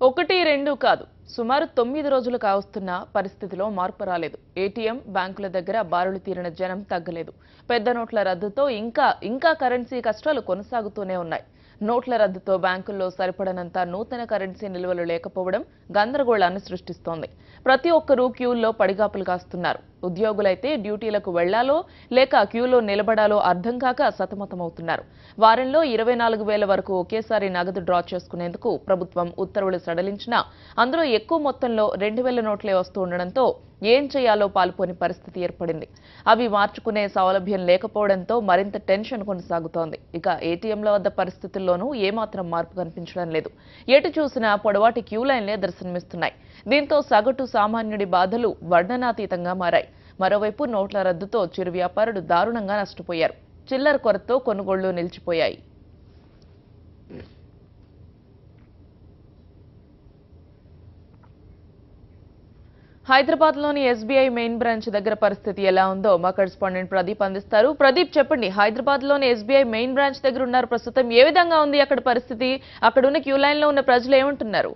ఒకటి రెండు కాదు సుమారు 9 రోజులు కావస్తున్న పరిస్థితిలో మార్పు రాలేదు. ఏటీఎం బ్యాంకుల దగ్గర బారులు తీరిన జనం తగ్గలేదు. పెద్ద నోట్ల రద్దుతో ఇంకా కరెన్సీ కష్టాలు కొనసాగుతూనే ఉన్నాయి. నోట్ల రద్దుతో బ్యాంకుల్లో సరిపడనంత నూతన కరెన్సీ నిల్వలు లేకపోవడం గందరగోళాన్ని సృష్టిస్తోంది. ప్రతి ఒక్కరూ క్యూల్లో పడిగాపులు కాస్తున్నారు. ఉద్యోగులైతే డ్యూటీలకు వెళ్లాలో లేక క్యూలో నిలబడాలో అర్థం కాక సతమతమవుతున్నారు. వారంలో 24,000 వరకు ఒకేసారి నగదు డ్రా చేసుకునేందుకు ప్రభుత్వం ఉత్తర్వులు సడలించినా అందులో ఎక్కువ మొత్తంలో 2,000 నోట్లే వస్తూ ఉండడంతో ఏం చేయాలో పాలుపోని పరిస్థితి ఏర్పడింది. అవి మార్చుకునే సౌలభ్యం లేకపోవడంతో మరింత టెన్షన్ కొనసాగుతోంది. ఇక ఏటీఎంల వద్ద పరిస్థితుల్లోనూ ఏమాత్రం మార్పు కనిపించడం లేదు. ఎటు చూసినా పొడవాటి క్యూ లైన్లే దర్శనమిస్తున్నాయి. దీంతో సగటు సామాన్యుడి బాధలు వర్ణనాతీతంగా మారాయి. మరోవైపు నోట్ల రద్దుతో చిరు వ్యాపారులు దారుణంగా నష్టపోయారు. చిల్లర కొరతతో కొనుగోళ్లు నిలిచిపోయాయి. హైదరాబాద్లోని ఎస్బీఐ మెయిన్ బ్రాంచ్ దగ్గర పరిస్థితి ఎలా ఉందో మా కరెస్పాండెంట్ ప్రదీప్ అందిస్తారు. ప్రదీప్, చెప్పండి, హైదరాబాద్లోని ఎస్బీఐ మెయిన్ బ్రాంచ్ దగ్గర ఉన్నారు ప్రస్తుతం. ఏ విధంగా ఉంది అక్కడ పరిస్థితి? అక్కడ ఉన్న క్యూ లైన్లో ఉన్న ప్రజలు ఏమంటున్నారు?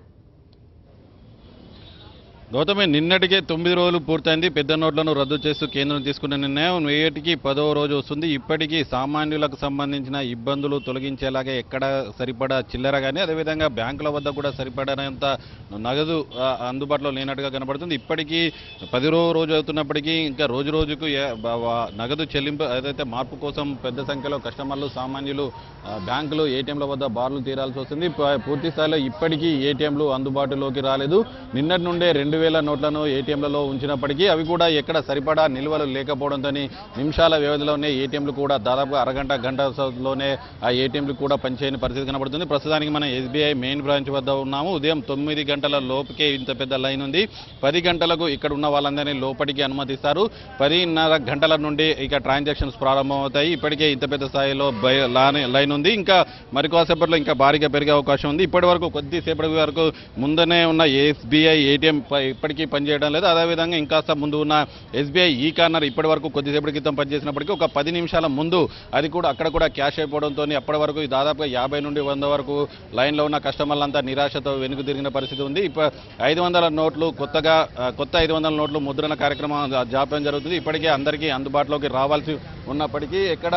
గౌతమి, నిన్నటికే 9 రోజులు పూర్తయింది. పెద్ద నోట్లను రద్దు చేస్తూ కేంద్రం తీసుకున్న నిర్ణయం నేటికి 10వ రోజు వస్తుంది. ఇప్పటికీ సామాన్యులకు సంబంధించిన ఇబ్బందులు తొలగించేలాగే ఎక్కడ సరిపడా చిల్లర కానీ అదేవిధంగా బ్యాంకుల వద్ద కూడా సరిపడనంత నగదు అందుబాటులో లేనట్టుగా కనబడుతుంది. ఇప్పటికీ 10వ రోజు అవుతున్నప్పటికీ ఇంకా రోజు రోజుకు నగదు చెల్లింపు ఏదైతే మార్పు కోసం పెద్ద సంఖ్యలో కస్టమర్లు సామాన్యులు బ్యాంకులు ఏటీఎంల వద్ద బార్లు తీరాల్సి వస్తుంది. పూర్తి స్థాయిలో ఇప్పటికీ ఏటీఎంలు అందుబాటులోకి రాలేదు. నిన్నటి నుండే 2,000 నోట్లను ఏటీఎంలలో ఉంచినప్పటికీ అవి కూడా ఎక్కడ సరిపడా నిల్వలు లేకపోవడంతో నిమిషాల వ్యవధిలోనే ఏటీఎంలు కూడా దాదాపు గంటలోనే ఆ ఏటీఎంలు కూడా పనిచేయని పరిస్థితి కనబడుతుంది. ప్రస్తుతానికి మనం ఎస్బీఐ మెయిన్ బ్రాంచ్ వద్ద ఉన్నాము. ఉదయం 9 గంటల లోపుకే ఇంత పెద్ద లైన్ ఉంది. 10 గంటలకు ఇక్కడ ఉన్న వాళ్ళందరినీ లోపలికి అనుమతిస్తారు. 10:30 గంటల నుండి ఇక ట్రాన్సాక్షన్స్ ప్రారంభమవుతాయి. ఇప్పటికే ఇంత పెద్ద స్థాయిలో లైన్ ఉంది. ఇంకా మరికొద్దిసేపట్లో ఇంకా భారీగా పెరిగే అవకాశం ఉంది. ఇప్పటి వరకు కొద్దిసేపటి వరకు ముందనే ఉన్న ఎస్బీఐ ఏటీఎం ఇప్పటికీ పనిచేయడం లేదు. అదేవిధంగా ఇంకాస్త ముందు ఉన్న ఎస్బీఐ ఈ కార్నర్ ఇప్పటి వరకు కొద్దిసేపటి క్రితం పనిచేసినప్పటికీ ఒక 10 నిమిషాల ముందు అది కూడా అక్కడ కూడా క్యాష్ అయిపోవడంతో అప్పటి వరకు దాదాపుగా 50 నుండి 100 వరకు లైన్లో ఉన్న కస్టమర్లంతా నిరాశతో వెనుక తిరిగిన పరిస్థితి ఉంది. 500 నోట్లు కొత్త 500 నోట్లు ముద్రణ కార్యక్రమం జాప్యం జరుగుతుంది. ఇప్పటికే అందరికీ అందుబాటులోకి రావాల్సి ఉన్నప్పటికీ ఎక్కడ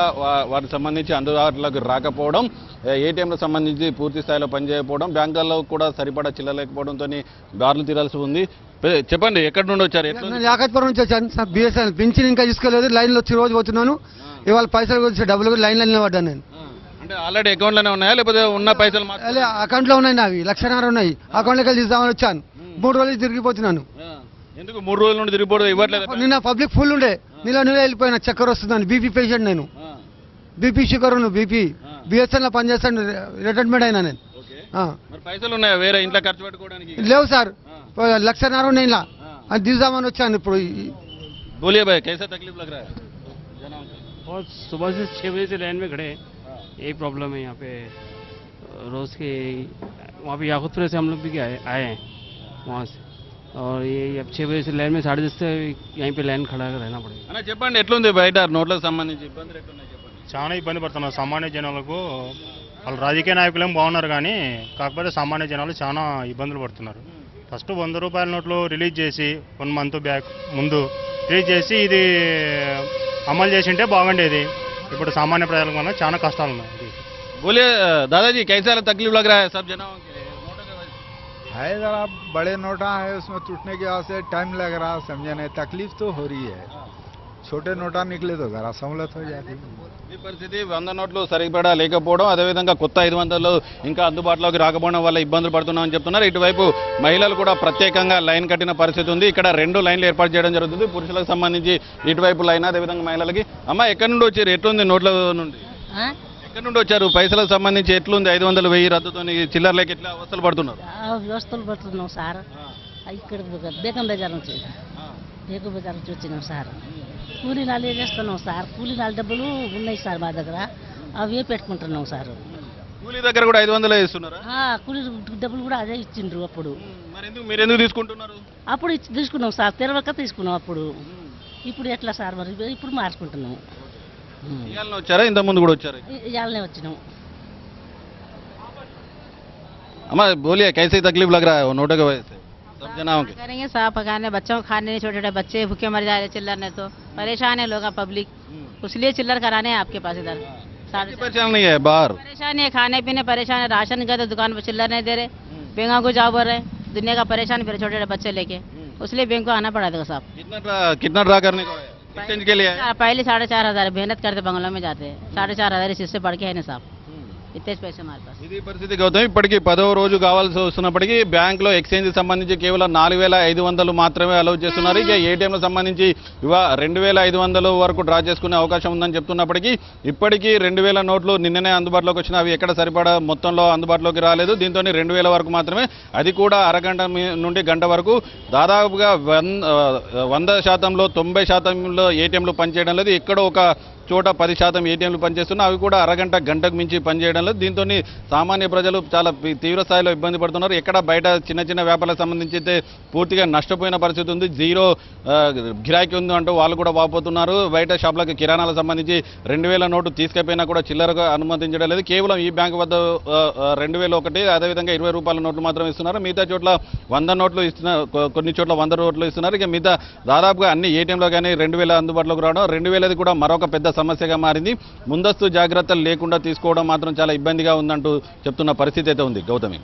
వారికి సంబంధించి అందుబాటులోకి రాకపోవడం, ఏటీఎంలకు సంబంధించి పూర్తి స్థాయిలో పనిచేయకపోవడం, బ్యాంకుల్లో కూడా సరిపడా చిల్లలేకపోవడంతో బార్లు తీరాల్సి ఉంది. చెప్పండి, ఎక్కడి నుండి వచ్చారు? యాకత్పురం నుంచి వచ్చాను సార్. బిఎస్ఎన్ పింఛన్ ఇంకా తీసుకోలేదు. లైన్లో వచ్చి రోజు పోతున్నాను. ఇవాళ పైసలు గురించి డబ్బులు లైన్లో నిలబడ్డాను నేను. అంటే ఆల్రెడీ అకౌంట్లోనే ఉన్నాయా లేకపోతే ఉన్న పైసలు అకౌంట్లో ఉన్నాయి? నావి 1,00,000 ఉన్నాయి. అకౌంట్లోకి వెళ్ళి తీద్దామని వచ్చాను. 3 రోజులు తిరిగిపోతున్నాను. ఎందుకు 3 రోజుల నుండి తిరిగిపోవడం? ఇవ్వట్లేదు. నిన్న పబ్లిక్ ఫుల్ ఉండే. నీళ్ళు వెళ్ళిపోయినా. చక్కెర వస్తుందని. బీపీ పేషెంట్ నేను. బీపీ షుగర్ బీపీ బిఎస్ఎన్లో పనిచేస్తాను. రిటైర్మెంట్ అయినా నేను. పైసలు ఉన్నాయా వేరే ఇంట్లో ఖర్చు పెట్టుకోవడానికి? లేవు సార్. 1,00,000 ఉన్నాయి ఇలా. అది తీద్దామని వచ్చాను ఇప్పుడు. बोलिए भाई, कैसा तकलीफ लग रहा है? और सुबह से 6 बजे से लाइन में खड़े हैं। यही प्रॉब्लम है यहाँ पे रोज़ के। वहाँ पे याकूतपुर से हम लोग भी आए हैं वहाँ से, और ये अब 6 बजे से लाइन में 10:30 से यहीं पे लाइन खड़ा रहना पड़ेगा. అన్న చెప్పండి, ఎట్లుంది బయట నోట్లకు సంబంధించి ఇబ్బందులు ఎట్లున్నాయి చెప్పండి. చాలా ఇబ్బంది పడుతున్నారు సామాన్య జనాలకు. వాళ్ళు రాజకీయ నాయకులేం బాగున్నారు కానీ కాకపోతే సామాన్య జనాలు చాలా ఇబ్బందులు పడుతున్నారు. ఫస్ట్ 100 రూపాయల నోట్లు రిలీజ్ చేసి 1 మంత్ బ్యాక్ ముందు రిలీజ్ చేసి ఇది అమలు చేసి ఉంటే బాగుండేది. ఇప్పుడు సామాన్య ప్రజలకు వల్ల చాలా కష్టాలు ఉన్నాయి. बोलिए दादाजी, कैसा तकलीफ लग रहा है सब जनों के? है जरा बड़े नोटा है, उसमें टूटने के वास्ते टाइम लग रहा है, समझे नहीं? तकलीफ तो हो रही है. छोटे नोटा निकले तो जरा सहूलत हो जाती है. ఈ పరిస్థితి 100 నోట్లు సరిపడా లేకపోవడం, అదేవిధంగా కొత్త 500 ఇంకా అందుబాటులోకి రాకపోవడం వల్ల ఇబ్బందులు పడుతున్నామని చెప్తున్నారు. ఇటువైపు మహిళలు కూడా ప్రత్యేకంగా లైన్ కట్టిన పరిస్థితి ఉంది. ఇక్కడ 2 లైన్లు ఏర్పాటు చేయడం జరుగుతుంది. పురుషులకు సంబంధించి ఇటువైపు లైన్, అదేవిధంగా మహిళలకి. అమ్మ, ఎక్కడి నుండి వచ్చారు? ఎట్లుంది నోట్ల నుండి? ఎక్కడి నుండి వచ్చారు? పైసలకు సంబంధించి ఎట్లుంది? 500, 1000 రద్దుతో చిల్లరలేక ఎట్లా అవస్థలు పడుతున్నారు? వ్యవస్థలు పడుతున్నాం సార్. ఇక్కడ బేగం బజార్ నుంచి వచ్చినాం సార్. కూలీ నాలు చేస్తున్నాం సార్. కూలీ నాలు డబ్బులు ఉన్నాయి సార్ మా దగ్గర. అవే పెట్టుకుంటున్నాం సార్. కూలీ దగ్గర కూడా 500 ఇస్తున్నారా? కూలీ డబ్బులు కూడా అదే ఇచ్చిండ్రు అప్పుడు. మీరు ఎందుకు తీసుకుంటున్నారు? అప్పుడు తీసుకున్నాం సార్. తెరవక తీసుకున్నాం అప్పుడు. ఇప్పుడు ఎట్లా సార్? మరి ఇప్పుడు మార్చుకుంటున్నాం. వచ్చారా? ఇంత ముందు కూడా వచ్చారా? ఇవాళనే వచ్చినాం. अम्मा बोलिए कैसी तकलीफ लग रहा है वो नोटों की वजह से सब जनाओं की? करेंगे साफ पकाने बच्चों को खाने नहीं, छोटे छोटे बच्चे भूखे मर जा रहे चिल्लर ने, तो परेशान है लोग पब्लिक, इसलिए चिल्लर कराने हैं आपके पास इधर। कोई परेशान नहीं है बाहर? परेशान है, खाने पीने परेशान है, राशन गए तो दुकान पर चिल्लर नहीं दे रहे, बेंगा को जाओ बोल रहे, दुनिया का परेशान फिर छोटे छोटे बच्चे लेके, इसलिए बैंक को आना पड़ा था साहब। कितना ड्रा करने को है एक्सचेंज के लिए? पहले 4,500 मेहनत करते बंगलों में जाते हैं, 4,500 इससे बढ़ के है ना साहब, इतने पैसे हमारे पास। ఇది పరిస్థితి గౌతమ్. ఇప్పటికీ 10వ రోజు కావాల్సి వస్తున్నప్పటికీ బ్యాంకులో ఎక్స్చేంజ్ సంబంధించి కేవలం 4,500 మాత్రమే అలౌ చేస్తున్నారు. ఇక ఏటీఎంలకు సంబంధించి 2,500 వరకు డ్రా చేసుకునే అవకాశం ఉందని చెప్తున్నప్పటికీ ఇప్పటికీ 2,000 నోట్లు నిన్ననే అందుబాటులోకి వచ్చినా అవి ఎక్కడ సరిపడా మొత్తంలో అందుబాటులోకి రాలేదు. దీంతో 2,000 వరకు మాత్రమే, అది కూడా అరగంట నుండి గంట వరకు దాదాపుగా 100%లో 90% ఏటీఎంలు పనిచేయడం లేదు. ఎక్కడో ఒక చోట 10% ఏటీఎంలు పనిచేస్తున్నా అవి కూడా అరగంట గంటకు మించి పనిచేయడం లేదు. దీంతో సామాన్య ప్రజలు చాలా తీవ్ర స్థాయిలో ఇబ్బంది పడుతున్నారు. ఎక్కడ బయట చిన్న చిన్న వ్యాపారాలకు సంబంధించి అయితే పూర్తిగా నష్టపోయిన పరిస్థితి ఉంది. జీరో గిరాకీ ఉంది అంటూ వాళ్ళు కూడా వాపోతున్నారు. బయట షాపులకు కిరాణాలకు సంబంధించి 2,000 నోటు తీసుకెపోయినా కూడా చిల్లరగా అనుమతించడం లేదు. కేవలం ఈ బ్యాంకు వద్ద 2,001, అదేవిధంగా 20 రూపాయల నోట్లు మాత్రం ఇస్తున్నారు. మిగతా చోట్ల 100 నోట్లు ఇస్తున్నారు, కొన్ని చోట్ల 100 నోట్లు ఇస్తున్నారు. ఇక మిగతా దాదాపుగా అన్ని ఏటీఎంలో కానీ 2,000 అందుబాటులోకి రావడం, 2,000 కూడా మరొక పెద్ద సమస్యగా మారింది. ముందస్తు జాగ్రత్తలు లేకుండా తీసుకోవడం మాత్రం చాలా ఇబ్బందిగా ఉందంటూ చెప్తున్న పరిస్థితి అయితే ఉంది గౌతమి.